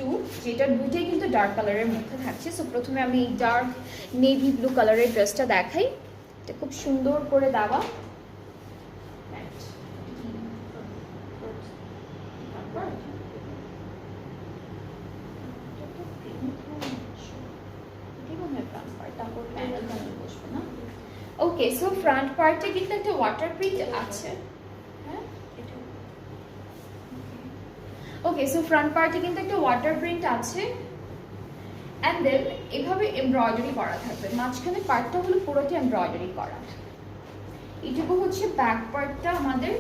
Two, যেটা দুইটাই কিন্তু ডার্ক কালারের মধ্যে থাকছে। সো প্রথমে আমি এই ডার্ক নেভি ব্লু কালারের ড্রেসটা দেখাই। এটা খুব সুন্দর করে দেওয়া। ওকে, সো ফ্রন্ট পার্টে কিন্তু একটা ওয়াটার প্রিন্ট আছে। হ্যাঁ, ওকে, সো ফ্রন্ট পার্টে কিন্তু একটা ওয়াটার প্রিন্ট আছে অ্যান্ড দেন এভাবে এমব্রয়ডারি করা থাকবে। মাঝখানে পার্টটা হলো পুরোটা এমব্রয়ডারি করা। এটুকু হচ্ছে ব্যাক পার্টটা আমাদের,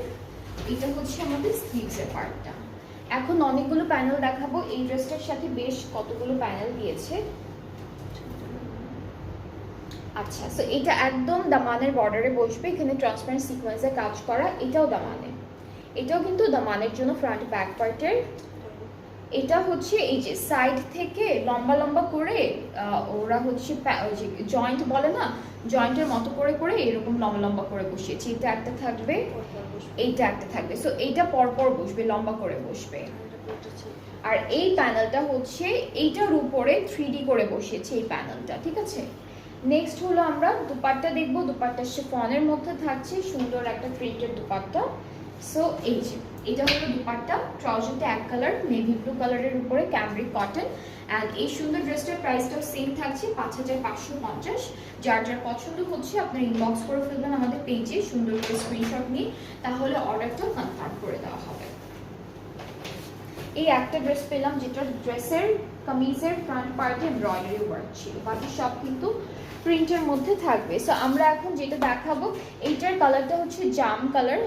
এটা হচ্ছে আমাদের স্লিভসের পার্টটা। এখন অনেকগুলো প্যানেল দেখাবো। এই ড্রেসটার সাথে বেশ কতগুলো প্যানেল দিয়েছে। আচ্ছা, সো এটা একদম দামানের বর্ডারে বসবে, এখানে ট্রান্সপারেন্ট সিকোয়েন্সে কাজ করা। এটাও দামানে, এটাও কিন্তু দামানের জন্য ফ্রন্ট ব্যাক পার্টের। এটা হচ্ছে এই যে সাইড থেকে লম্বা লম্বা করে ওরা হচ্ছে জয়েন্ট বলে না, জয়েন্টের মতো করে করে এরকম লম্বা লম্বা করে বসিয়েছি। এটা একটা থাকবে, এইটা একটা থাকবে। সো এইটা পরপর বসবে, লম্বা করে বসবে। আর এই প্যানেলটা হচ্ছে এইটার উপরে 3D করে বসিয়েছি এই প্যানেলটা, ঠিক আছে। নেক্সট হলো আমরা দুপাট্টা দেখবো। দুপাট্টা শিফনের মধ্যে থাকছে সুন্দর একটা প্রিন্টেড দুপাট্টা। সো এই যে এটা হলো দুপাট্টা, ট্রাউজারটা এক কালার নেভি ব্লু কালারের উপরে ক্যামব্রিক কটন। অ্যান্ড এই সুন্দর ড্রেসটার প্রাইসটাও সেম থাকছে 5550। যার যার পছন্দ হচ্ছে আপনার ইনবক্স করে ফেলবেন আমাদের পেজে সুন্দর করে স্ক্রিনশট নিয়ে, তাহলে অর্ডারটা কনফার্ম করে দেওয়া হবে। এই একটা ড্রেস পেলাম যেটা ড্রেসের কামিজের ফ্রন্ট পার্টে এমব্রয়ডারি ওয়ার্ক ছিল, বাকি সব কিন্তু প্রিন্টের মধ্যে থাকবে। সো আমরা এখন যেটা দেখাবো এইটার কালারটা হচ্ছে জাম কালার,